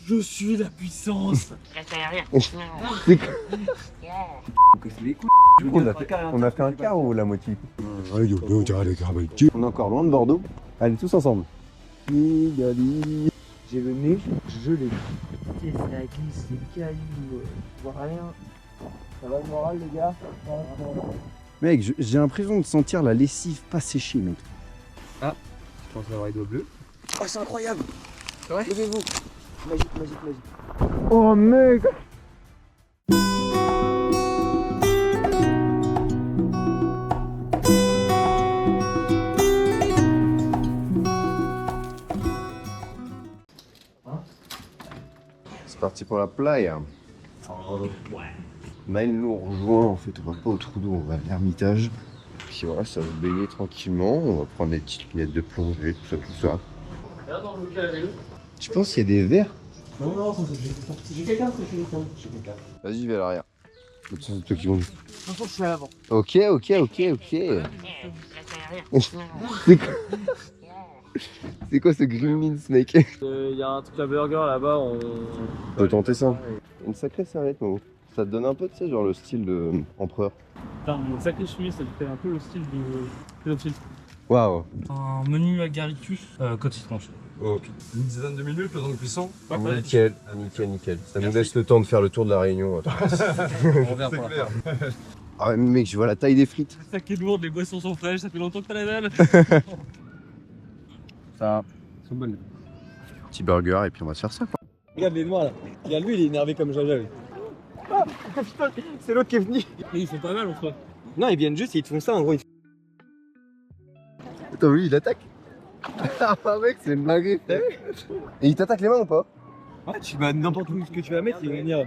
Je suis la puissance. Du coup, on a fait un quart ou la moitié? On est encore loin de Bordeaux. Allez, tous ensemble. Nigali. J'ai le nez gelé. C'est ça glisse, c'est caillou. Je vois rien. Ça va le moral, les gars? Mec, j'ai l'impression de sentir la lessive pas séchée, mec. Ah, je pense avoir les doigts bleus. Oh, c'est incroyable. C'est vrai? Levez-vous. Magique, magique, magique. Oh, mec. C'est parti pour la playa. Maël nous rejoint, en fait, on va pas au trou d'eau, on va à l'Ermitage. Puis voilà, ça va se baigner tranquillement, on va prendre des petites lunettes de plongée, tout ça, tout ça. Tu penses qu'il y a des verres? Non, j'ai quelqu'un que je vais. Vas-y, vais à l'arrière. C'est toi qui vont. Je suis à l'avant. Ok. C'est quoi ce green mince, mec? Il y a un truc à burger là-bas, on peut tenter ça. Une sacrée serviette, Momo. Ça te donne un peu, tu sais, genre le style de empereur. Putain, mon sacré chemise, ça te fait un peu le style de pédophile. Waouh. Un menu agaricus, côte citron. Ok. Une dizaine de minutes, le temps de cuisson. Nickel. Ça nous laisse le temps de faire le tour de la Réunion. On revient pour la fin. Ah ouais, mec, je vois la taille des frites. Le sac est lourd, les boissons sont fraîches, ça fait longtemps que t'as la dalle. Ça, c'est bon. Petit burger et puis on va se faire ça, quoi. Regarde les noirs là. Regarde lui, il est énervé comme Jaja. Ah putain, c'est l'autre qui est venu. Mais ils sont pas mal en soi. Non, ils viennent juste, ils te font ça en gros. Attends, lui, il attaque. Ah mec, c'est une dinguerie. Et il t'attaque les mains ou pas? Ouais, tu vas n'importe où ce que tu vas mettre, il va venir.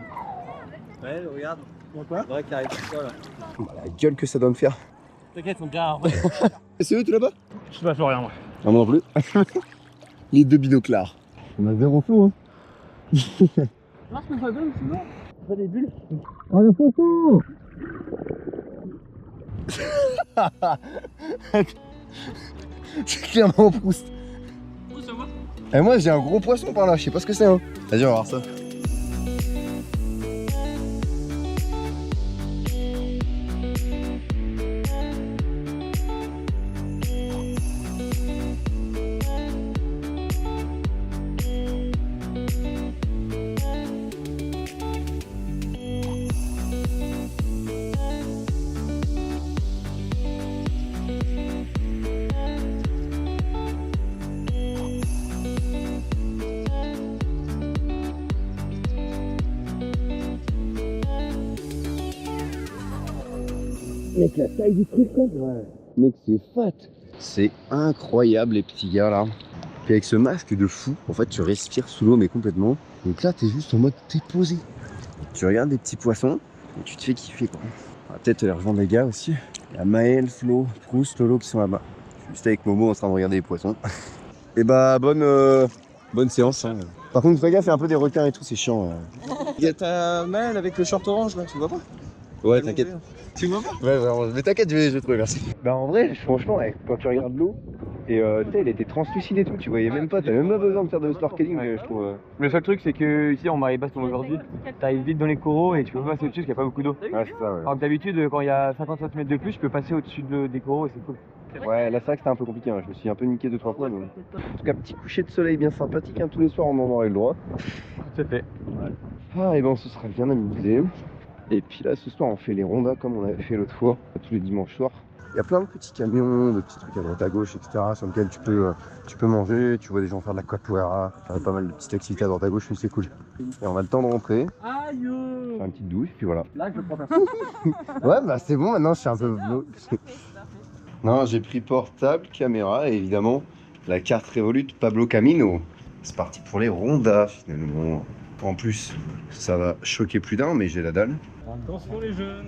Ouais, regarde. Quoi? C'est vrai qu'il arrive tout ça là. La gueule que ça doit me faire. T'inquiète, on garde. C'est eux, tout là-bas? Je sais pas faire rien moi. Non, non plus. Les deux binoclars. On a zéro flou, hein. Voir ce que ça donne sinon. Pas des bulles. Oh, la photo. C'est clairement Proust. Où ça va? Et moi j'ai un gros poisson par là, je sais pas ce que c'est, hein. Vas-y, on va voir ça. Mec, la taille du truc là. Ouais. Mec, c'est fat. C'est incroyable les petits gars là. Puis avec ce masque de fou, en fait tu respires sous l'eau mais complètement. Donc là t'es juste en mode t'es posé. Tu regardes des petits poissons et tu te fais kiffer quoi. On va peut-être les rejoindre les gars aussi. Il y a Maël, Flo, Proust, Lolo qui sont là-bas. Je suis juste avec Momo en train de regarder les poissons. Et bah bonne séance. Hein. Par contre fais gaffe, il y a un peu des requins et tout, c'est chiant. Il y a ta Maël avec le short orange là, tu vois pas? Ouais, t'inquiète. Tu vois pas? Ouais, vraiment. Mais t'inquiète, je vais trouver, merci. Bah en vrai, franchement, quand tu regardes l'eau, et tu sais, elle était translucide et tout, tu voyais même pas, t'as même pas besoin de faire de snorkeling, je trouve. Le seul truc, c'est que ici en marée basse comme aujourd'hui, t'arrives vite dans les coraux et tu peux passer au-dessus parce qu'il n'y a pas beaucoup d'eau. Ouais, c'est ça, ouais. Alors que d'habitude, quand il y a 50 cm de plus, je peux passer au-dessus des coraux et c'est cool. Ouais, là c'est vrai que c'était un peu compliqué, hein. Je me suis un peu niqué 2-3 fois. Donc... En tout cas, petit coucher de soleil bien sympathique, hein. Tous les soirs on en aurait le droit. C'est fait. Ah, et ben on se sera bien amusé. Et puis là, ce soir, on fait les rondas comme on avait fait l'autre fois, tous les dimanches soirs. Il y a plein de petits camions, de petits trucs à droite à gauche, etc. sur lesquels tu peux manger. Tu vois des gens faire de la capoeira, faire pas mal de petites activités à droite à gauche, c'est cool. Et on a le temps de rentrer, Aïe! faire une petite douche, puis voilà. Là, je prends personne. Ouais, bah c'est bon, maintenant je suis un peu... Non, j'ai pris portable, caméra et évidemment la carte Revolut Pablo Camino. C'est parti pour les rondas finalement. En plus, ça va choquer plus d'un, mais j'ai la dalle. Attention les jeunes!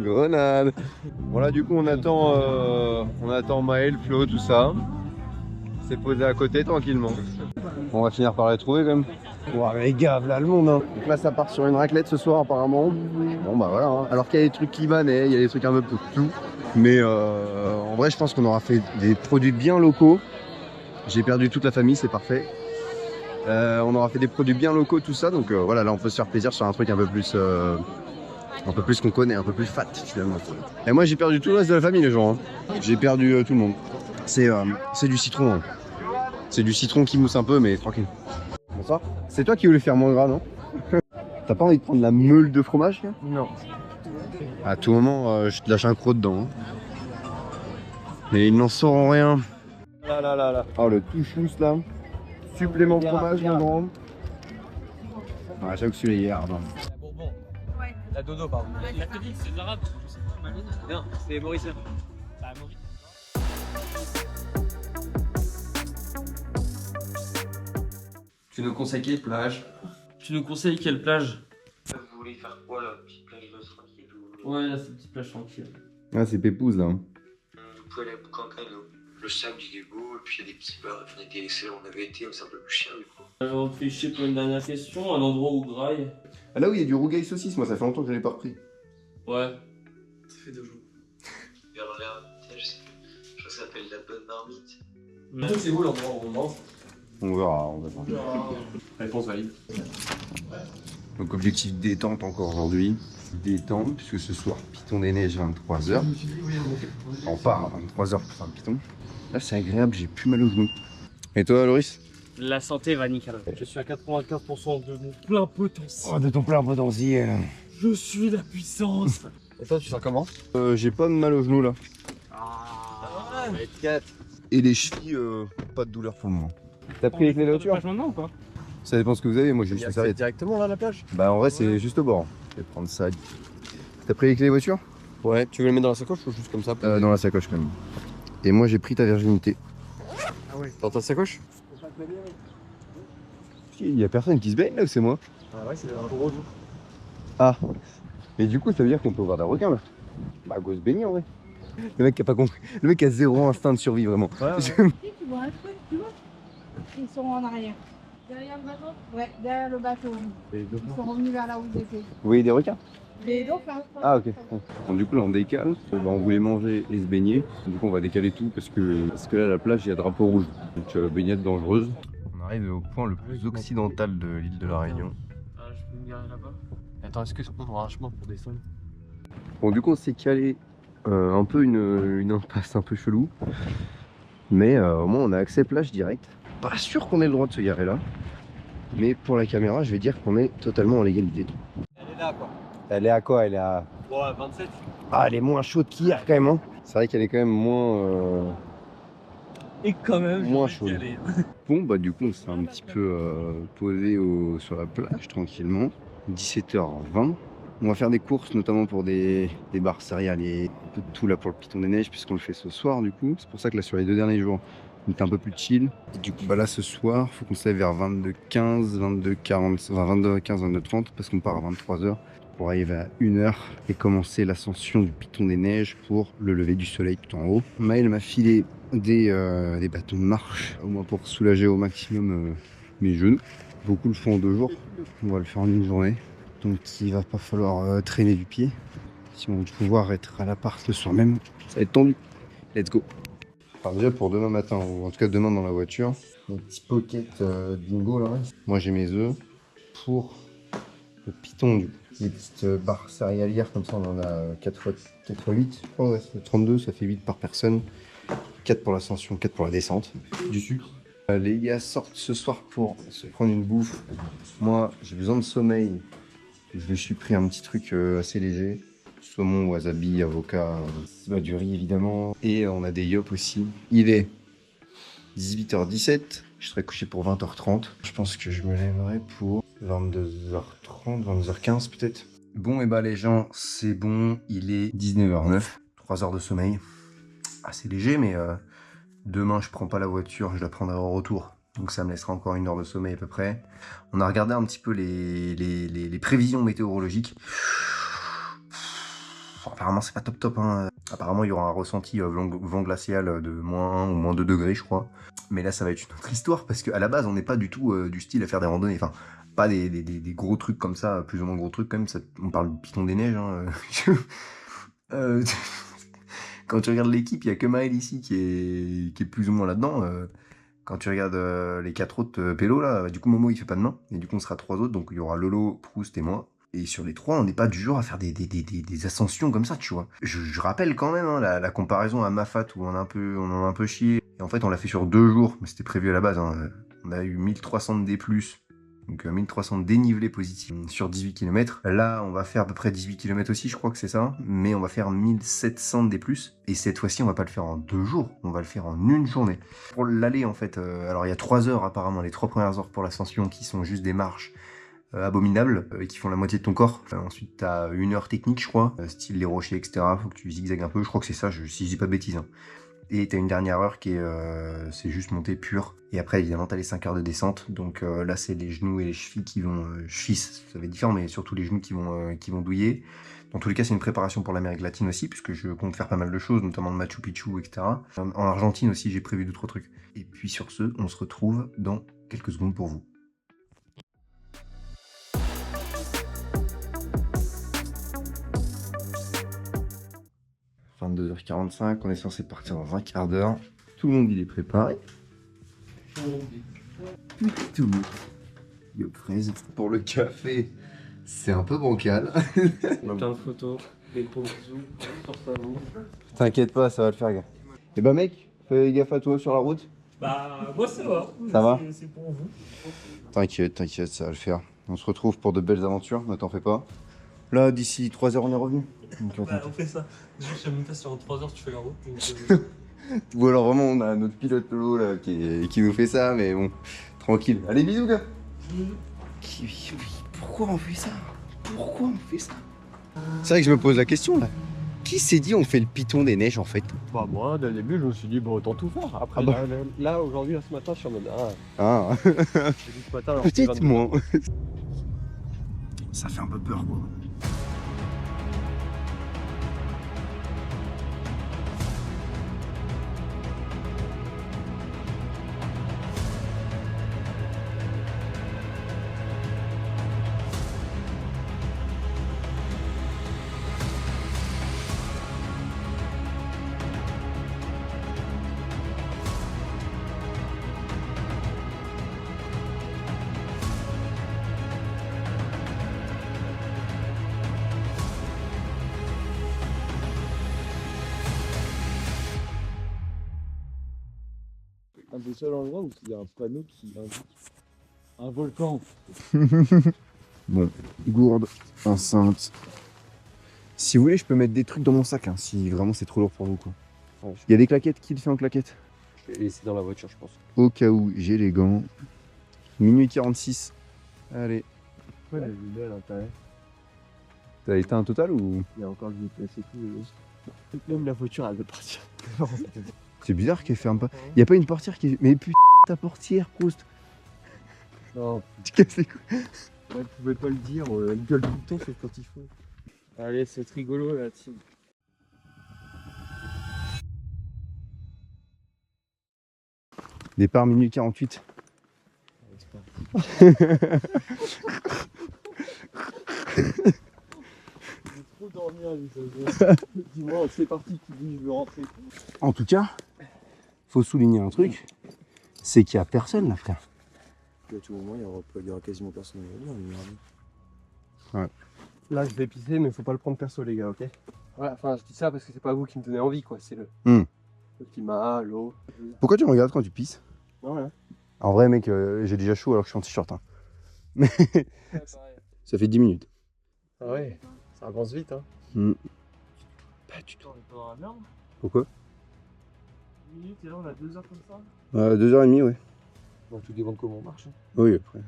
Grenade. Bon là du coup on attend Maël, Flo, tout ça. C'est posé à côté tranquillement. On va finir par les trouver quand même. Ouah les gars, là le monde hein. Donc là ça part sur une raclette ce soir apparemment. Bon bah voilà hein. Alors qu'il y a des trucs libanais, il y a des trucs un peu tout. Mais en vrai je pense qu'on aura fait des produits bien locaux. J'ai perdu toute la famille, c'est parfait. On aura fait des produits bien locaux, tout ça. Donc voilà, là on peut se faire plaisir sur un truc un peu plus qu'on connaît, un peu plus fat finalement. Et moi j'ai perdu tout le reste de la famille les gens. Hein. J'ai perdu tout le monde. C'est du citron. Hein. C'est du citron qui mousse un peu, mais tranquille. Bonsoir. C'est toi qui voulais faire moins gras, non? T'as pas envie de prendre la meule de fromage là? Non. À tout moment, je te lâche un croc dedans. Hein. Mais ils n'en sauront rien. Là. Oh le touche-mousse là. Supplément de fromage, mon grand. Ah, j'avoue que celui-là il est hard. Hein. La Bourbon. La Dodo, pardon. La Félix, c'est arabe. Non, c'est Mauricien. Bah, Maurice. Tu nous conseilles quelle plage? Tu nous conseilles quelle plage? Vous voulez faire quoi là? Petite plage tranquille ou... Ouais, là, c'est une petite plage tranquille. Ah, c'est Pépouze là. Hein. Vous pouvez aller à Boucancan, le sable il est beau, et puis il y a des petits bars, on était excellent, on avait été, mais c'est un peu plus cher du coup. On fait chier pour une dernière question, un endroit où graille. Ah, là où il y a du rougail saucisse, moi ça fait longtemps que je l'ai pas repris. Ouais. Ça fait 2 jours. Et alors là, je sais que ça s'appelle la bonne marmite. Donc c'est où l'endroit où on mange? On verra. Réponse valide. Donc objectif détente encore aujourd'hui. Détente, puisque ce soir, Piton des Neiges 23h. On part à 23h pour faire le Piton. Là c'est agréable, j'ai plus mal au genou. Et toi Loris? La santé va nickel. Je suis à 95% de mon plein potentiel. Oh, de ton plein potentiel. Je suis la puissance. Et toi, tu sens comment? J'ai pas de mal au genou là. Ah, Et les chevilles, pas de douleur pour le moment. T'as pris les clés de la voiture? maintenant ou pas? Ça dépend ce que vous avez, moi j'ai juste la serviette. Directement là, la plage? Bah en vrai c'est juste au bord. Je vais prendre ça. T'as pris les clés de voiture? Ouais, tu veux le mettre dans la sacoche ou juste comme ça? Dans la sacoche quand même. Et moi j'ai pris ta virginité. Dans ta sacoche? Il y a personne qui se baigne là ou c'est moi? Ah ouais, c'est un gros dos. Ah. Mais du coup ça veut dire qu'on peut voir des requins là. Bah go se baigner en vrai. Le mec qui a pas compris. Le mec qui a zéro instinct de survie vraiment. Ouais. Tu vois un truc, tu vois? Ils sont en arrière. Derrière le bateau? Ouais, derrière le bateau. Ils sont revenus vers là où ils étaient. Vous voyez des requins? Les dauphins. Ah ok. Bon, du coup là on décale. On voulait manger et se baigner. Du coup on va décaler tout parce que là à la plage il y a drapeau rouge. Donc baignade dangereuse. On arrive au point le plus occidental de l'île de la Réunion. Ah, je peux me garer là-bas. Attends, est-ce que on aura un chemin pour descendre? Bon du coup on s'est calé un peu une impasse un peu chelou. Mais au moins on a accès plage direct. Pas sûr qu'on ait le droit de se garer là. Mais pour la caméra je vais dire qu'on est totalement en légalité. Elle est là, quoi. Elle est à quoi? Elle est à... Ouais, 27. Ah elle est moins chaude qu'hier quand même hein. C'est vrai qu'elle est quand même moins... Et quand même, moins chaude. Bon bah du coup on s'est un petit peu posé sur la plage tranquillement. 17h20. On va faire des courses notamment pour des barres céréales et un peu de tout là pour le Piton des Neiges puisqu'on le fait ce soir du coup. C'est pour ça que là sur les 2 derniers jours on était un peu plus chill. Et du coup bah là ce soir faut qu'on se lève vers 22h15, 22h40, enfin 22h15, 22h30 parce qu'on part à 23h pour arriver à 1h et commencer l'ascension du Piton des Neiges pour le lever du soleil tout en haut. Maël m'a filé des bâtons de marche au moins pour soulager au maximum mes genoux. Beaucoup le font en 2 jours. On va le faire en une journée. Donc il va pas falloir traîner du pied. Si on veut pouvoir être à l'appart le soir même, ça va être tendu. Let's go. Alors déjà pour demain matin, ou en tout cas demain dans la voiture, un petit pocket dingo là. Moi j'ai mes œufs. Pour le Piton du coup, les petites barres céréalières comme ça on en a 4 x 8. Je crois ouais, c'est 32, ça fait 8 par personne. 4 pour l'ascension, 4 pour la descente. Du sucre. Les gars sortent ce soir pour se prendre une bouffe. Moi j'ai besoin de sommeil. Je me suis pris un petit truc assez léger. Saumon, wasabi, avocat, du riz évidemment. Et on a des yops aussi. Il est 18h17. Je serai couché pour 20h30. Je pense que je me lèverai pour 22h30, 22h15 peut-être. Bon et bah les gens, c'est bon. Il est 19h09. 3 heures de sommeil. Assez léger mais demain je prends pas la voiture. Je la prendrai au retour. Donc ça me laissera encore 1 heure de sommeil à peu près. On a regardé un petit peu les prévisions météorologiques. Apparemment c'est pas top hein. Apparemment il y aura un ressenti vent glacial de -1 ou -2 degrés je crois. Mais là ça va être une autre histoire parce qu'à la base on n'est pas du tout du style à faire des randonnées. Enfin pas des gros trucs comme ça, plus ou moins gros trucs quand même. Ça, on parle du Piton des Neiges hein. Quand tu regardes l'équipe, il n'y a que Maël ici qui est plus ou moins là-dedans. Quand tu regardes les 4 autres pélos, là, du coup, Momo, il fait pas de main. Et du coup, on sera 3 autres. Donc, il y aura Lolo, Proust et moi. Et sur les 3, on n'est pas du genre à faire des ascensions comme ça, tu vois. Je rappelle quand même hein, la comparaison à Mafat où on en a un peu chié. Et en fait, on l'a fait sur 2 jours. Mais c'était prévu à la base. Hein. On a eu 1300 de D+. Donc 1300 dénivelés positifs sur 18 km. Là, on va faire à peu près 18 km aussi, je crois que c'est ça. Mais on va faire 1700 D+. Et cette fois-ci, on va pas le faire en 2 jours, on va le faire en 1 journée. Pour l'aller, en fait, alors il y a 3 heures apparemment, les 3 premières heures pour l'ascension qui sont juste des marches abominables qui font la moitié de ton corps. Ensuite, t'as 1 heure technique, je crois, style les rochers, etc. Faut que tu zigzagues un peu, je crois que c'est ça, si je dis pas de bêtises. Hein. Et t'as une dernière heure qui est c'est juste montée pure. Et après évidemment t'as les 5 heures de descente. Donc là c'est les genoux et les chevilles qui vont chevilles, ça va être différent, mais surtout les genoux qui vont douiller. Dans tous les cas c'est une préparation pour l'Amérique latine aussi, puisque je compte faire pas mal de choses, notamment de Machu Picchu, etc. En Argentine aussi j'ai prévu 2-3 trucs. Et puis sur ce, on se retrouve dans quelques secondes pour vous. 22h45, on est censé partir dans un quart d'heure. Tout le monde il est préparé. Tout. Yo fraise. Pour le café, c'est un peu bancal. Plein de photos, des gros bisous sur sa boue. T'inquiète pas, ça va le faire, gars. Et bah mec, fais gaffe à toi sur la route. Bah, moi ça va. Ça va? C'est pour vous. T'inquiète, ça va le faire. On se retrouve pour de belles aventures, ne t'en fais pas. Là, d'ici 3 heures, on est revenu. Bah, on fait ça. Déjà, je sais même pas si en 3 heures tu fais la route. Donc, Ou alors vraiment, on a notre pilote Lolo là, qui nous fait ça, mais bon, tranquille. Allez, bisous, gars. Pourquoi on fait ça? Pourquoi on fait ça? C'est vrai que je me pose la question, là. Qui s'est dit on fait le piton des neiges, en fait? Bah moi, dès le début, je me suis dit, bon, autant tout faire. Après, Ah bah. là aujourd'hui, là, ce matin, je suis en mode, Ah, j'ai dit ce matin, alors c'est peut-être 22. moins. Ça fait un peu peur, quoi. Un des seuls endroits où il y a un panneau qui indique un volcan. Bon, gourde, enceinte. Si vous voulez, je peux mettre des trucs dans mon sac, hein, si vraiment c'est trop lourd pour vous, quoi. Il y a des claquettes, qui le fait en claquettes? Je vais laisser dans la voiture, je pense. Au cas où, j'ai les gants. Minuit 46. Allez. Ouais, la lumière à l'intérieur. T'as éteint un total ou? Il y a encore le GPS et tout. Même la voiture, elle veut partir. C'est bizarre qu'elle ferme pas. Y a pas une portière qui. Mais putain, ta portière, Proust. Non, Tu casses les couilles. elle pouvait pas le dire, elle gueule tout le temps, sauf quand il faut. Allez, c'est rigolo là, team. Départ minuit 48. Trop dormir, dis-moi, c'est parti, qui dit je veux rentrer. En tout cas, faut souligner un truc, c'est qu'il y a personne là, frère. À tout moment, il y aura quasiment personne à dire. Ouais. Là, je vais pisser, mais faut pas le prendre perso, les gars, ok? Ouais, enfin, je dis ça parce que c'est pas vous qui me donnez envie, quoi. C'est le climat, l'eau. Pourquoi tu me regardes quand tu pisses? Ouais. En vrai, mec, j'ai déjà chaud alors que je suis en t-shirt. Hein. Mais ça fait 10 minutes. Ah ouais, ça avance vite, hein. Pas du tout. on est pas dans la merde. Pourquoi? 1 minute et là on a 2 heures comme ça. 2h30, ouais. Donc tout dépend de comment on marche. Oui, après.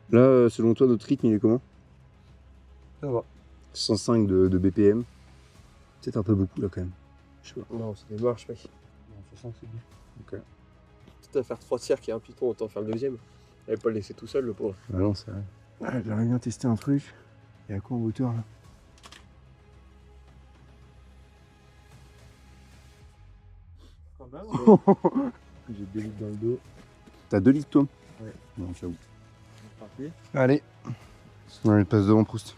Là, selon toi, notre rythme, il est comment? Ça va. 105 de BPM. Peut-être un peu beaucoup, là, quand même. Je sais pas. Non, c'est des marches, mec. Non, 60, c'est bien. Ok. Quitte à faire 3 tiers qui est un piton, autant faire le deuxième. Elle pas le laisser tout seul, le pauvre. Ah non, c'est vrai. Ah, j'aimerais bien tester un truc. Il y a quoi en hauteur, là? Quand même. J'ai 2 litres dans le dos. T'as 2 litres, toi? Ouais. Non, j'avoue. Parfait. Allez. On le passe devant Proust.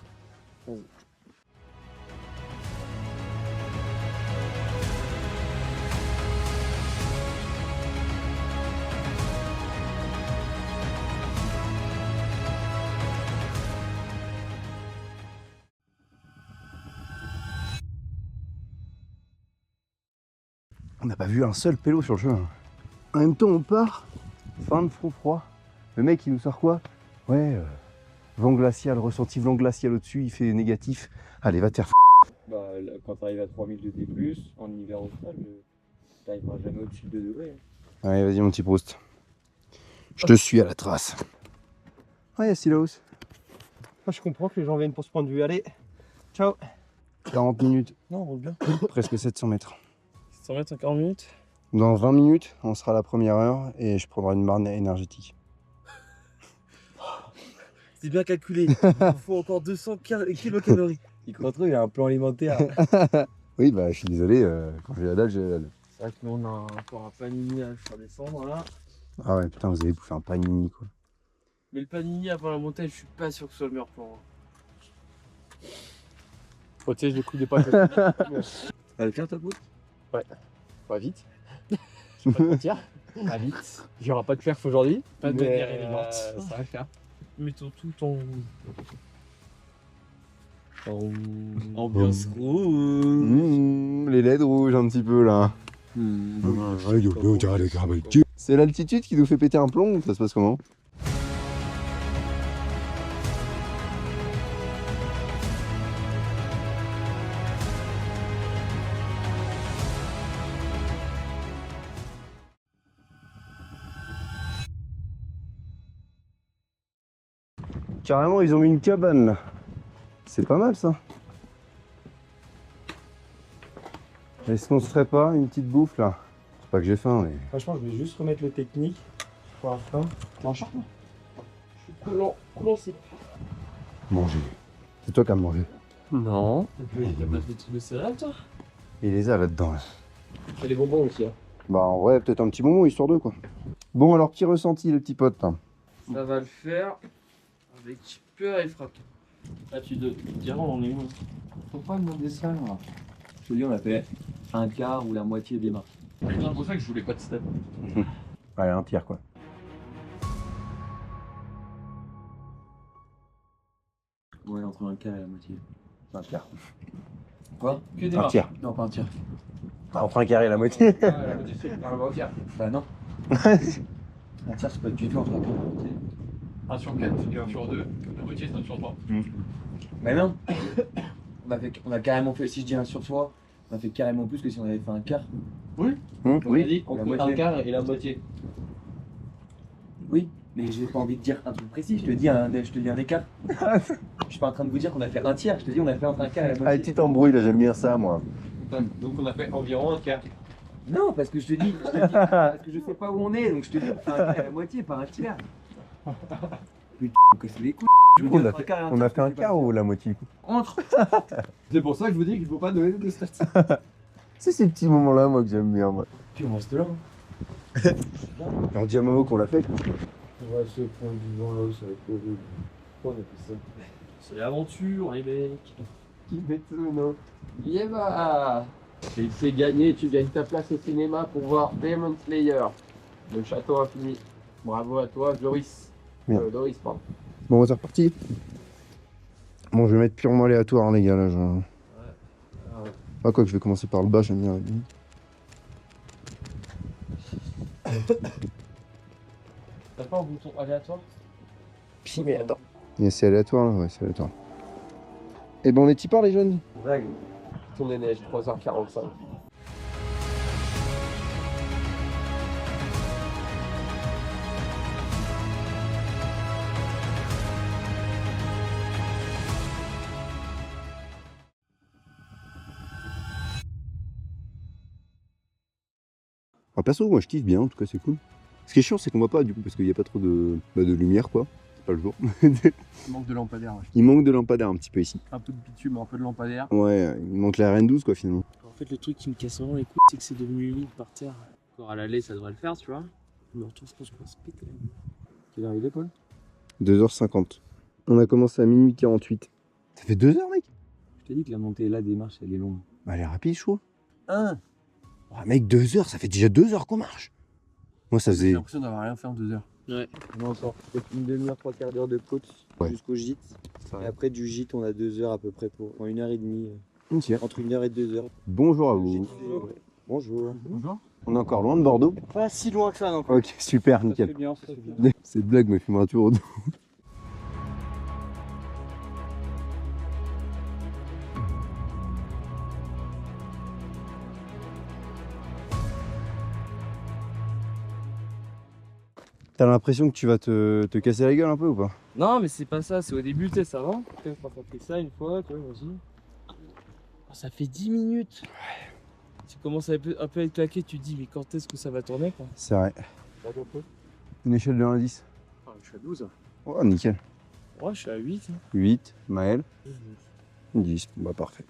On n'a pas vu un seul pélo sur le chemin. En même temps, on part, fin de front froid. Le mec, il nous sort quoi? Ouais, vent glacial, ressenti vent glacial au-dessus, il fait négatif. Allez, va te faire Bah, là, quand t'arrives à 3000 de D+, en hiver austral, t'arriveras jamais au-dessus de 2 degrés. Allez, vas-y, mon petit Proust. Je te suis à la trace. Ouais, Silos. Ah, je comprends que les gens viennent pour ce point de vue. Allez, ciao. 40 minutes, Non, on roule bien. presque 700 mètres. 100 mètres en 40 minutes. Dans 20 minutes, on sera à la première heure et je prendrai une barre énergétique. C'est bien calculé. Il faut encore 200 kilocalories. Il croit trop, il a un plan alimentaire. Oui, bah, je suis désolé, quand j'ai la dalle, j'ai la dalle. C'est vrai que nous, on a encore un panini à faire descendre là. Ah ouais, putain, vous avez bouffé un panini, quoi. Mais le panini avant la montagne, je suis pas sûr que ce soit le meilleur plan. Oh, tu sais, je l'écoute des pas. Elle vient ta boute? Pas vite. Je vais pas te mentir. Pas vite. Il n'y aura pas de perf aujourd'hui. Pas de manière évidente. Ça va le faire. Mettons tout en ambiance rouge. Les LED rouges un petit peu là. C'est l'altitude qui nous fait péter un plomb ou ça se passe comment? Carrément, ils ont mis une cabane là. C'est pas mal ça. Est-ce qu'on se ferait pas une petite bouffe là? C'est pas que j'ai faim mais... Franchement, je vais juste remettre le technique pour la fin. T'es en short là? Je suis coulant, c'est. Manger. C'est toi qui as mangé. Non. T'as pas fait des trucs de céréales toi? Il les a là-dedans là. T'as les bonbons aussi. Hein. Bah en vrai, peut-être un petit bonbon histoire d'eux quoi. Bon alors, petit ressenti les petits potes là. Ça va le faire avec peur et frappe. Là tu te diras on est où? Faut pas demander ça là. Je te dis on a fait un quart ou la moitié des marches. C'est pour ça que je voulais pas de step. Allez, un tiers quoi. Ouais, entre un quart et la moitié. Un tiers. Quoi? Que des Un marches? tiers. Non, pas un tiers. Entre un carré et la moitié. Ouais, la moitié c'est un tiers. Bah non. Un tiers c'est pas du tout entre un quart et la moitié. 1 sur 4, 1 sur 2, la moitié c'est 1 sur 3. Mais non. On a carrément fait, si je dis 1 sur 3, on a fait carrément plus que si on avait fait un quart. Oui. On a dit Entre la moitié. un quart et la moitié. Oui, mais j'ai pas envie de dire un truc précis, je te dis un écart. Je suis pas en train de vous dire qu'on a fait un tiers, je te dis on a fait entre un quart et la Allez, moitié. petit embrouille là, j'aime bien ça moi. Donc on a fait environ un quart. Non, parce que je te dis, parce que je sais pas où on est, donc je te dis on fait un quart et la moitié, pas un tiers. Putain, on casse les couilles. Du coup, on a fait un quart ou la moitié? Entre. C'est pour ça que je vous dis qu'il faut pas donner de stats. C'est ces petits moments là moi que j'aime bien moi. Tu en restes là. On dit à Mamo qu'on l'a fait. On va se prendre du vent là-haut, ça va être horrible. Pourquoi on a fait ça? C'est l'aventure, les mecs. Qui met tout, non? Yéba! Il fait gagner, tu gagnes ta place au cinéma pour voir Demon Slayer. Le château infini. Bravo à toi, Joris. Bien. Doris, pardon. Bon, c'est reparti. Bon, je vais mettre purement aléatoire, hein, les gars. Là, Ah, quoi que je vais commencer par le bas, j'aime bien. T'as pas un bouton aléatoire? Si, mais attends. Et c'est aléatoire, là? Ouais, c'est aléatoire. Et ben, on est tipeurs, les jeunes? Vague. Tourne des neiges, 3h45. Ah, perso, moi je kiffe bien, en tout cas, c'est cool. Ce qui est chiant, c'est qu'on voit pas, du coup, parce qu'il n'y a pas trop de lumière, quoi. C'est pas le jour. Il manque de lampadaire. Ouais. Il manque de lampadaire un petit peu ici. Un peu de bitume, un peu de lampadaire. Ouais, il manque la RN12, quoi, finalement. En fait, le truc qui me casse vraiment les couilles, c'est que c'est devenu humide par terre. Encore à l'aller, ça devrait le faire, tu vois. Mais en retour, je pense qu'on va se péter. Quelle heure il est, Paul? 2h50. On a commencé à minuit 48. Ça fait 2 heures, mec? Je t'ai dit que la montée là des marches, elle est longue. Bah, elle est rapide, je trouve. Hein? Oh, mec, 2 heures, ça fait déjà 2 heures qu'on marche. Moi, ça J'ai faisait. l'impression d'avoir rien fait en 2 heures. Ouais. On a encore peut-être une demi-heure, 3/4 d'heure de côte Ouais. jusqu'au gîte. Et après du gîte, on a 2 heures à peu près pour 1h30. Tiens. Entre 1h et 2h. Bonjour à vous. Bonjour. Bonjour. On est encore loin de Bordeaux. Pas si loin que ça non plus. Ok, super, nickel. bien, ça fait bien. Cette blague me fait un tour au dos. T'as l'impression que tu vas te casser la gueule un peu ou pas? Non, mais c'est pas ça, c'est au début, tu sais, ça va. Après, quand t'as fait ça une fois, tu vois, vas-y. Oh, ça fait 10 minutes. Tu commences un peu à être claqué, tu te dis, mais quand est-ce que ça va tourner quoi? C'est vrai. Une échelle de 1 à 10. Ah, je suis à 12. Oh, nickel. Ouais, je suis à 8. 8, Maël. 10, bah parfait.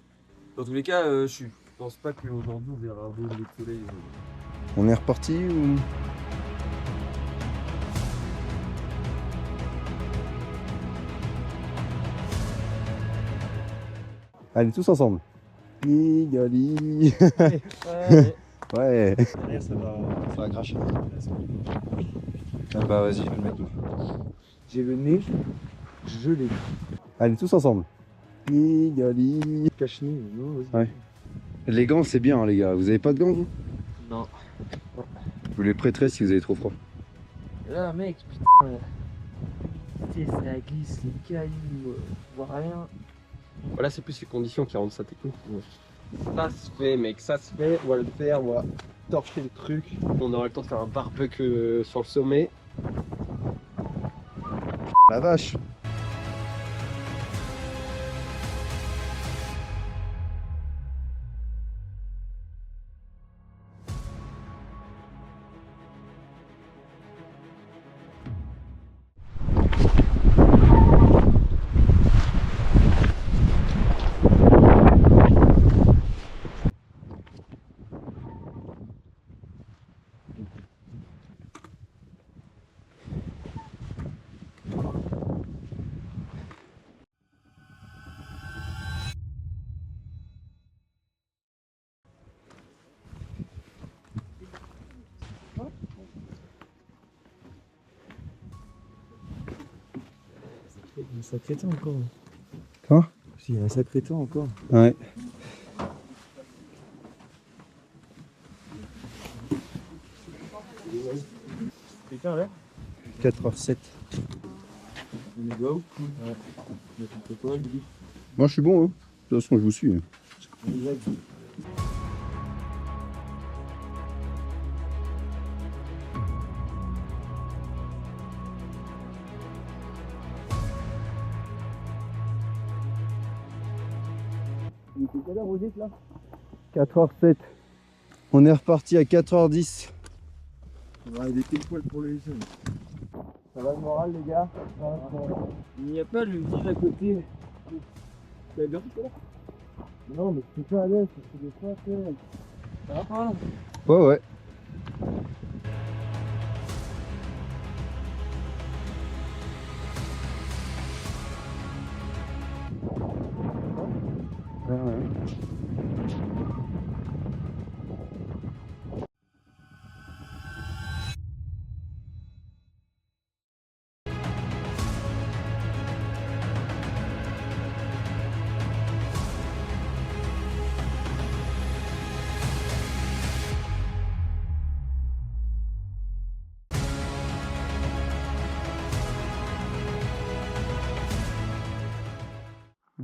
Dans tous les cas, je pense pas qu'aujourd'hui on verra un beau lever de soleil. On est reparti ou... Allez, tous ensemble. Pigali. Ouais. Derrière, ça va cracher. Ah bah vas-y, je vais le mettre. J'ai le nez gelé. Allez, tous ensemble. Pigali. Cache-nez, non, vas-y. Ouais. Les gants, c'est bien, les gars. Vous avez pas de gants, vous? Non. Vous les prêterez si vous avez trop froid. Là, mec, putain. Tu sais, ça glisse, les cailloux, on voit rien. Voilà, c'est plus les conditions qui rendent ça technique. Ça se fait, mec, ça se fait. On va le faire, on va torcher le truc. On aura le temps de faire un barbecue sur le sommet. La vache. Il y a un sacré temps encore. Quoi? Il y a un sacré temps encore. Ouais. Quelqu'un là 4h07. On est go. Ouais. Quoi, lui Moi, je suis bon, hein. De toute façon, je vous suis. Il était quelle heure vous dites là? 4h07. On est reparti à 4h10. Ouais, il est pile poil pour les jeunes. Ça va le moral les gars? Il n'y a pas le vide à côté. Vous avez bien tout à l'heure? Non mais c'est pas à l'aise, c'est des fois ça va pas là? Ouais, ouais.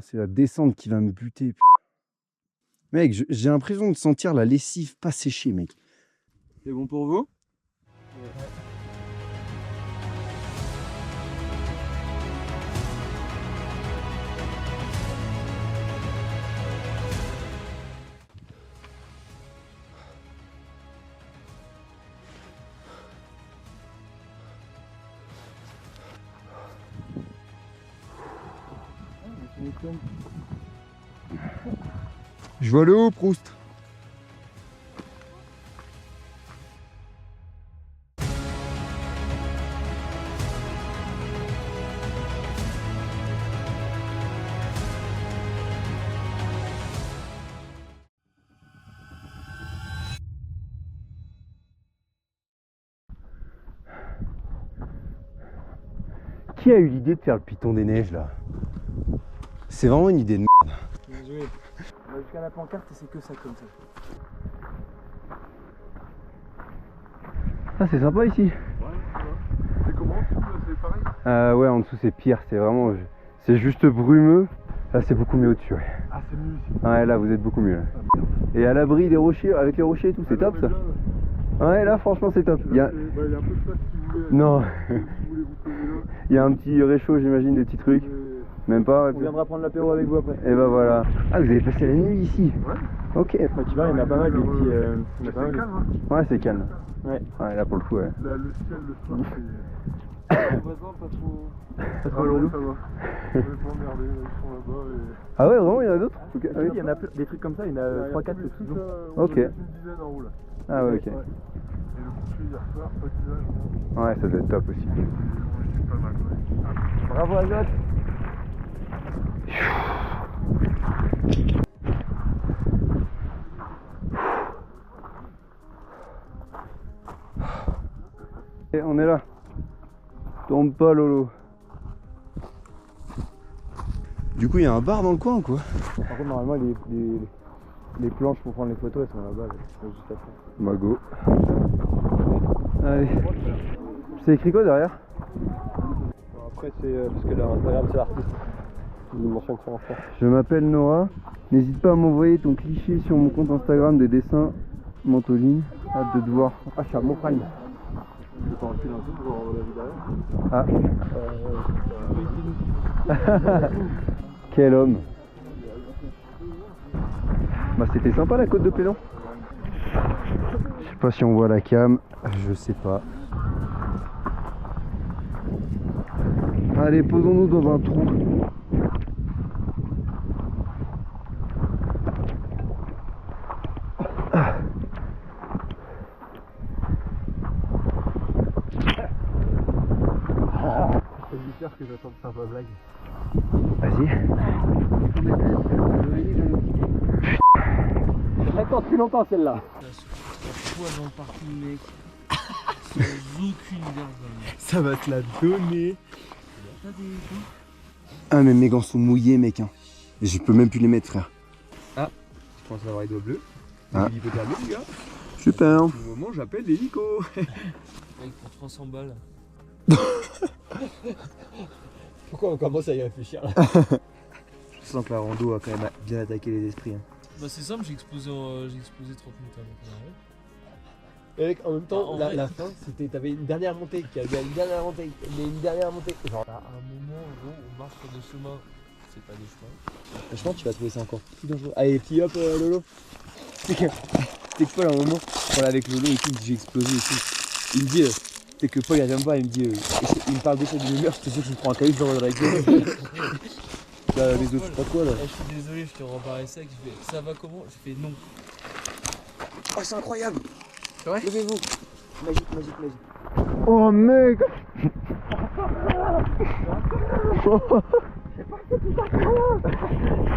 C'est la descente qui va me buter. Mec, j'ai l'impression de sentir la lessive pas séchée, mec. C'est bon pour vous? Je vois le haut, Proust. Qui a eu l'idée de faire le Python des neiges là? C'est vraiment une idée de merde. Bien joué. On va jusqu'à la pancarte et c'est que ça comme ça. Ah, c'est sympa ici. C'est comment en dessous, c'est pareil? Ouais, en dessous c'est pire, c'est vraiment... C'est juste brumeux. Là c'est beaucoup mieux au-dessus, ouais. Ah, c'est mieux ici. Ouais, là vous êtes beaucoup mieux. Là. Et à l'abri des rochers, avec les rochers et tout, c'est top ça. Ouais, là franchement c'est top. Il y a... un peu de place si vous voulez. Non. Si vous voulez vous poser là. Il y a un petit réchaud, j'imagine, de petits trucs. Même pas. Ouais, On viendra prendre l'apéro avec vous après. Et bah voilà. Ah, vous avez passé la nuit ici? Ouais. Ok. Bah, tu vois, il y en a pas mal des petits. Mais c'est calme, hein. Ouais, c'est calme. Ouais. Ouais, là pour le coup, ouais. Là, le ciel, le soir, c'est... Pas trop relou. Ça va. On est pas emmerdés, ils sont là-bas et... Ah ouais, vraiment, il y en a d'autres? Oui, il y en a des trucs comme ça, il y en a 3-4 de trucs. Ok. Une dizaine en haut là. Ah ouais, ok. Et le coucher hier soir, patinage, Ouais, ça doit être top aussi. on était pas mal, ouais. Bravo Azote. Et on est là. Tombe pas Lolo. Du coup, il y a un bar dans le coin ou quoi? Par contre, normalement, les planches pour prendre les photos, elles sont là-bas, juste après. Bah go. Allez. C'est écrit quoi derrière? Après, c'est parce que leur Instagram, c'est l'artiste. Il mentionne sur Insta. Je m'appelle Nora. N'hésite pas à m'envoyer ton cliché sur mon compte Instagram des dessins Mantoline. Hâte de te voir. Ah, je suis à Montprime. Je vais t'en reculer un peu pour voir la vue derrière. Ah. Quel homme. Bah c'était sympa la côte de Pélan. Je sais pas si on voit la cam. Je sais pas. Allez, posons-nous dans un trou. C'est bizarre que j'attends de faire ma blague. Vas-y. Attends, depuis longtemps celle-là. Dans le parking, mec. Sans aucune vergogne. Ça va te la donner. Ah mais mes gants sont mouillés mec hein. Et je peux même plus les mettre frère. Je pense avoir les doigts bleus. Ah. Il peut terminer, les gars. Super. Au moment, j'appelle l'hélico. Mec, pour 300 balles. Pourquoi on commence à y réfléchir là? Je sens que la rando a quand même bien attaqué les esprits. Hein. Bah c'est simple, j'ai explosé 30 minutes avant qu'on arrive. Et mec, en même temps, Bah, en la vrai- fin, c'était t'avais une dernière montée, qui avait une dernière montée, mais une dernière montée. Genre, À un moment, gros, on marche sur des chemins. C'est pas des chemins. franchement, tu vas trouver ça encore plus dangereux. Allez, petit hop, Lolo. C'est que Paul, à un moment, on est avec Lolo et tout, j'ai explosé et tout. Il me dit, c'est que Paul, il vient me voir, il me dit, il me parle de ça d'une humeur, je te sais que je me prends un caillou dans la gueule. Là, les autres, je sais pas quoi là. Je suis désolé, je te reparais sec. Je fais, ça va comment? Je fais non. Oh, c'est incroyable! Ouais. Levez-vous! Magique, magique, magique. Oh mec.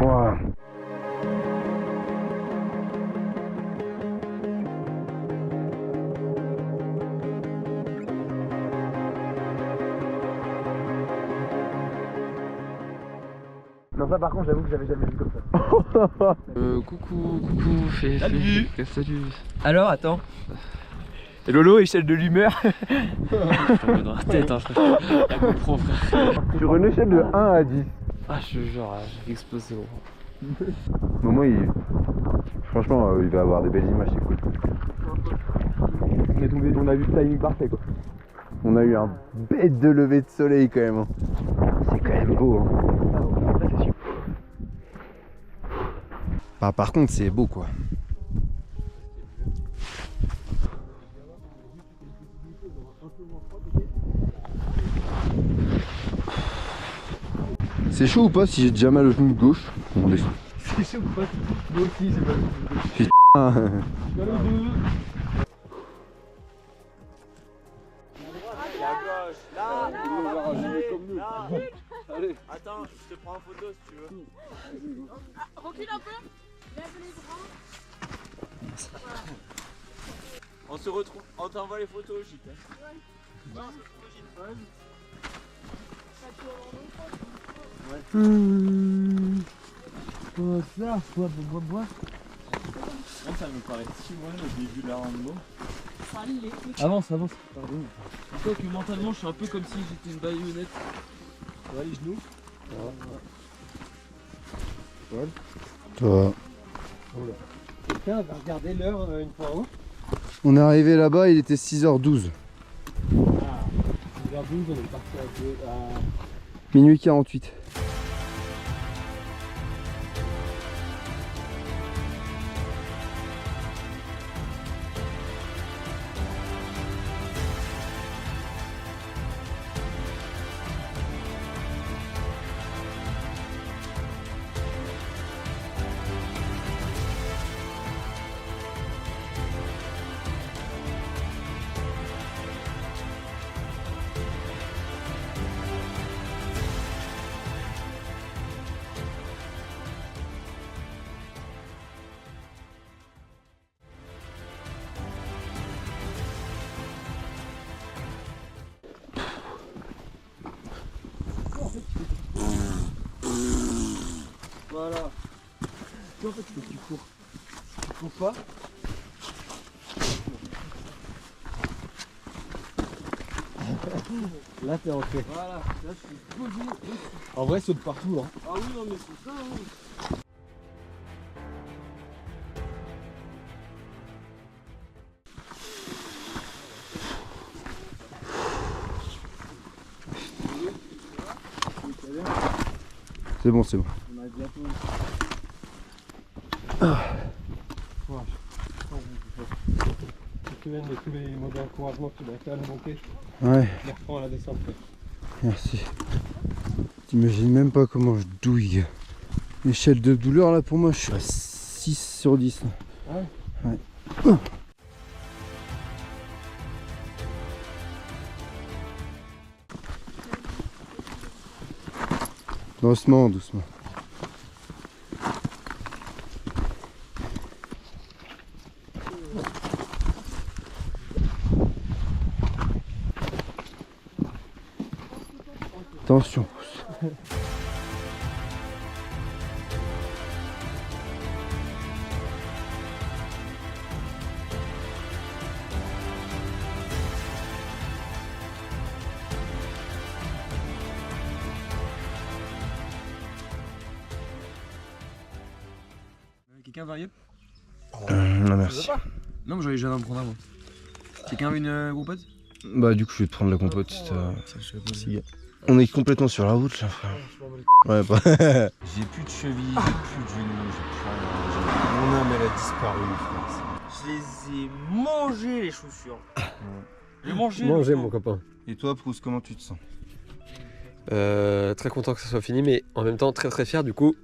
Wow. Non, ça par contre, j'avoue que j'avais jamais vu comme ça. Coucou, Salut. Salut. Alors, attends. Et Lolo, échelle de l'humeur. Je tombe dans la tête, hein, frère. La GoPro, frère. Sur une échelle de 1 à 10. Ah, je te jure, j'ai explosé, gros. Momo il... Franchement il va avoir des belles images, c'est cool. On a vu le timing parfait quoi. On a eu un bête de lever de soleil quand même. Hein. C'est quand même beau. Hein. Bah, par contre c'est beau quoi. C'est chaud ou pas si j'ai déjà mal au genou gauche? On descend. C'est chaud ou pas? Moi aussi, c'est pas Allez. Attends, je te prends en photo si tu veux. Recule un peu. Lève les bras. Voilà. On se retrouve, on t'envoie les photos, Gilles. Pas tout en Ça me paraît si loin le début de la rando. Avance, avance. Dis-toi que mentalement, je suis un peu comme si j'étais une baïonnette. Ouais, les genoux. Toi. Quelqu'un va regarder l'heure une fois en haut. On est arrivé là-bas, il était 6h12. 6h12, on est parti à Minuit 48. Voilà. Tu vois, en fait, il faut que tu cours. Tu cours pas. Là, t'es entré. Voilà, là, je suis posé. En vrai, saute partout. Hein. Ah oui, non, mais c'est ça, hein. C'est bon, c'est bon. On a bientôt. Tu viens de tous les mots d'encouragement que tu m'as fait à la montée. Ouais, Je les reprends à la descente. merci. T'imagines même pas comment je douille. L'échelle de douleur là pour moi, je suis à 6 sur 10. Ouais. Doucement, doucement. Attention. Quelqu'un veut un yep? Non merci. Non, mais j'en ai déjà un prendre un moi. Quelqu'un veut une groupote? Bah du coup je vais te prendre la compote. On est complètement sur la route là frère. Ouais bah. J'ai plus de cheville, j'ai plus de genoux, j'ai plus rien. Mon âme elle a disparu frère. Je les ai mangés, les chaussures. J'ai mangé. Mangez mon copain. Et toi Proust, comment tu te sens? Très content que ça soit fini, mais en même temps très très fier. Du coup,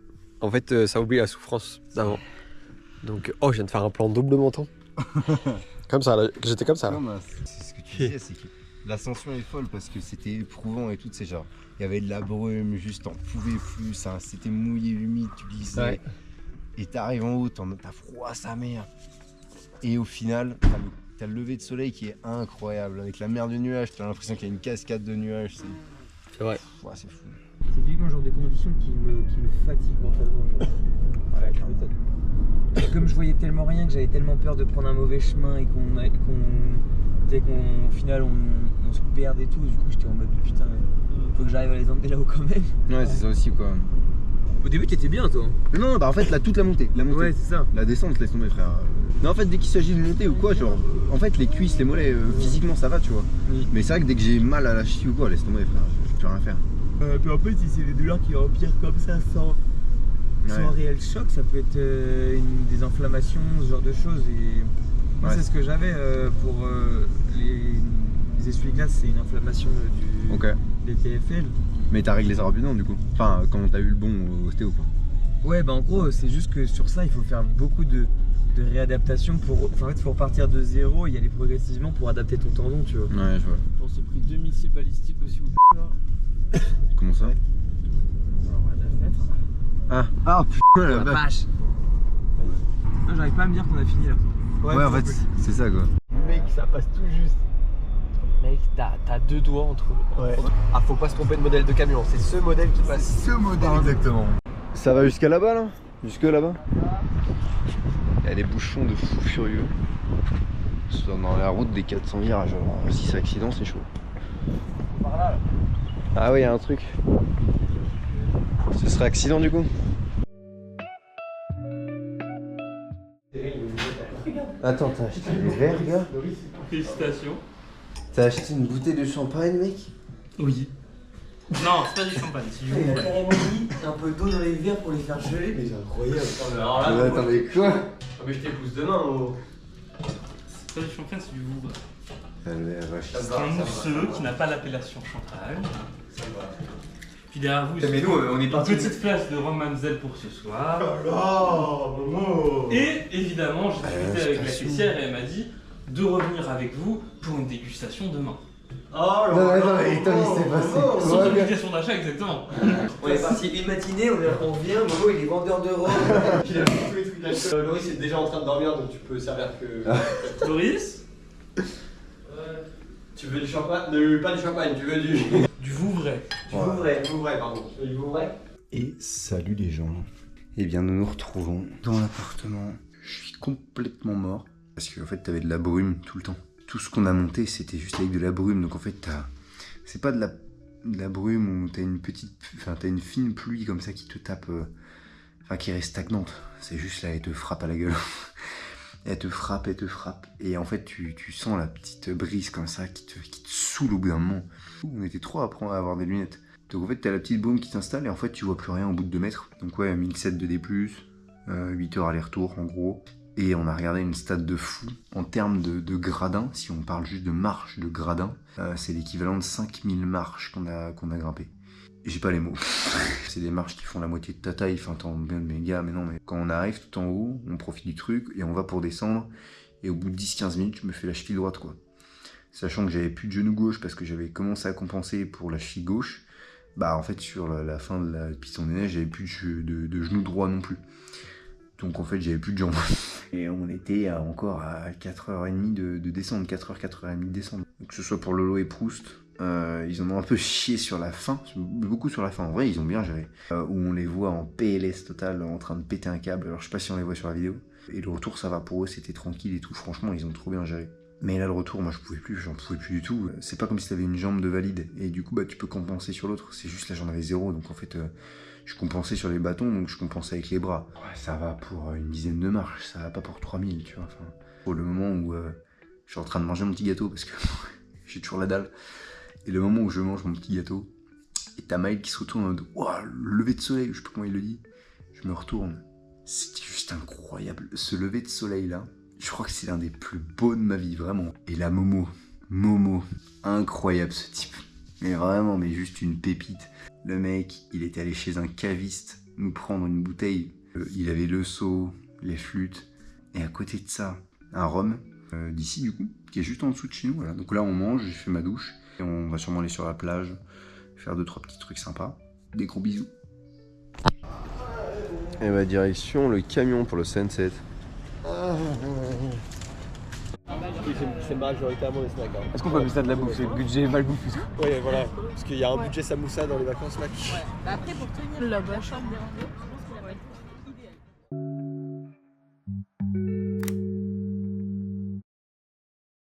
en fait, ça oublie la souffrance d'avant. Donc, oh, je viens de faire un plan double menton. Comme ça, là. J'étais comme ça. Là. Non, bah, c'est ce que tu disais, c'est que l'ascension est folle parce que c'était éprouvant et tout, c'est genre, il y avait de la brume, juste t'en pouvais plus, ça, c'était mouillé, humide, tu glissais. Ouais. Et t'arrives en haut, t'as froid sa mère. Et au final, t'as le lever de soleil qui est incroyable, avec la mer de nuages, t'as l'impression qu'il y a une cascade de nuages. C'est vrai. Ouais, c'est fou. C'est typiquement le genre de conditions qui me fatigue mentalement. Genre. Ouais, tu m'étonnes. Comme je voyais tellement rien, que j'avais tellement peur de prendre un mauvais chemin et qu'au final on se perde et tout, du coup j'étais en mode putain, faut que j'arrive à les emmener là-haut quand même. Ouais, c'est ça aussi quoi. Au début t'étais bien toi. Non, bah en fait, là, toute la montée. Ouais, c'est ça. La descente, laisse tomber frère. Non, en fait, dès qu'il s'agit de monter ou quoi, genre, en fait, les cuisses, les mollets, physiquement ça va, tu vois. Oui. Mais c'est vrai que dès que j'ai mal à la cheville ou quoi, laisse tomber frère, je peux rien faire. Puis en fait, si c'est des douleurs qui empirent comme ça sans réel choc, ça peut être des inflammations, ce genre de choses. Et moi, c'est ce que j'avais pour les essuie-glaces, c'est une inflammation des TFL. Mais t'as réglé ça rapidement du coup. Enfin, quand t'as eu le bon ostéo quoi. Ouais, bah en gros, c'est juste que sur ça, il faut faire beaucoup de réadaptation pour. Enfin, en fait, il faut repartir de zéro et y aller progressivement pour adapter ton tendon, tu vois. Ouais, je vois. On s'est pris 2 missiles balistiques aussi au là. Comment ça? Ah putain la vache. Non, j'arrive pas à me dire qu'on a fini là. Ouais, en fait, c'est ça quoi. Mec, ça passe tout juste. Mec, t'as 2 doigts entre. Ouais. Ah, faut pas se tromper de modèle de camion, c'est ce modèle qui passe. Ce modèle exactement. Ça va jusqu'à là-bas là? Jusque là-bas? Il y a des bouchons de fou furieux. dans la route des 400 virages. Alors, si c'est accident, c'est chaud. Ah oui, il y a un truc. Ce serait accident du coup. Attends, t'as acheté des verres, gars? Félicitations. T'as acheté une bouteille de champagne, mec? Oui. Non, c'est pas du champagne, c'est du Il a carrément mis un peu d'eau dans les verres pour les faire geler, mais c'est incroyable. Alors là, Mais attends, mais quoi? ah, mais je t'épouse demain, oh. C'est pas du champagne, c'est du vouvré. C'est un mousseux qui n'a pas l'appellation champagne. Ça va. Puis derrière vous, Mais nous, on est une parti. petite flash de rhum Mamselle pour ce soir. Oh, Momo. Et évidemment, j'ai discuté c'est avec pas la sûr. caissière et elle m'a dit de revenir avec vous pour une dégustation demain. Oh Non, mais attends, mais attends, il s'est passé. Sans Ouais, obligation d'achat, exactement. On est parti une matinée, on revient, Momo il est vendeur de rhum. Il a tous les trucs d'alcool. Loris est déjà en train de dormir, donc tu peux servir que. Loris, Tu veux du champagne? Pas du champagne, tu veux du. du Vouvray. Du Vouvray, pardon. Tu veux du Vouvray? Et salut les gens. Eh bien, nous nous retrouvons dans l'appartement. Je suis complètement mort. Parce qu'en fait, t'avais de la brume tout le temps. Tout ce qu'on a monté, c'était juste avec de la brume. Donc en fait, c'est pas de la brume où t'as une petite. Enfin, t'as une fine pluie comme ça qui te tape. Enfin, qui reste stagnante. C'est juste là, elle te frappe à la gueule. Elle te frappe. Et en fait, tu sens la petite brise comme ça qui te saoule au bout d'un moment. On était trois à avoir des lunettes. Donc en fait, t'as la petite brume qui s'installe et en fait, tu vois plus rien au bout de 2 mètres. Donc ouais, 1007 de D+, 8 heures aller-retour en gros. Et on a regardé une stade de fou en termes de gradins. Si on parle juste de marche de gradins, c'est l'équivalent de 5000 marches qu'on a grimpé. J'ai pas les mots. C'est des marches qui font la moitié de ta taille. Enfin, attends, mais gars, mais non, mais quand on arrive tout en haut, on profite du truc et on va pour descendre. Et au bout de 10-15 minutes, je me fais la cheville droite, quoi. Sachant que j'avais plus de genou gauche parce que j'avais commencé à compenser pour la cheville gauche. Bah, en fait, sur la fin de la piston des neiges, j'avais plus de genou droit non plus. Donc, en fait, j'avais plus de jambes. Et on était encore à 4h30 de descendre, 4h30 de descendre. Donc, que ce soit pour Lolo et Proust, ils en ont un peu chié sur la fin, beaucoup sur la fin. En vrai, ils ont bien géré. Où on les voit en PLS total, en train de péter un câble. Alors, je sais pas si on les voit sur la vidéo. Et le retour, ça va pour eux, c'était tranquille et tout. Franchement, ils ont trop bien géré. Mais là, le retour, moi, j'en pouvais plus du tout. C'est pas comme si t'avais une jambe de valide. Et du coup, bah, tu peux compenser sur l'autre. C'est juste là, j'en avais 0. Donc, en fait, je compensais sur les bâtons, donc je compensais avec les bras. Ouais, ça va pour une dizaine de marches, ça va pas pour 3000, tu vois. Enfin, pour le moment où je suis en train de manger mon petit gâteau, parce que j'ai toujours la dalle. Et le moment où je mange mon petit gâteau, et t'as Maël qui se retourne en mode « Ouah, lever de soleil !» Je sais pas comment il le dit. Je me retourne. C'était juste incroyable. Ce lever de soleil-là, je crois que c'est l'un des plus beaux de ma vie, vraiment. Et la Momo, incroyable ce type. Mais vraiment, mais juste une pépite. Le mec, il était allé chez un caviste nous prendre une bouteille. Il avait le seau, les flûtes, et à côté de ça, un rhum, d'ici du coup, qui est juste en dessous de chez nous. Voilà. Donc là, on mange, j'ai fait ma douche, et on va sûrement aller sur la plage, faire 2-3 petits trucs sympas. Des gros bisous. Et bah direction le camion pour le sunset. C'est majoritairement des snacks. Hein. Est-ce qu'on peut appeler ça de la bouffe? C'est le budget malbouffe plutôt. Oui, voilà. Parce qu'il y a un budget samoussa dans les vacances là. Bah après, pour tenir la bonne chambre.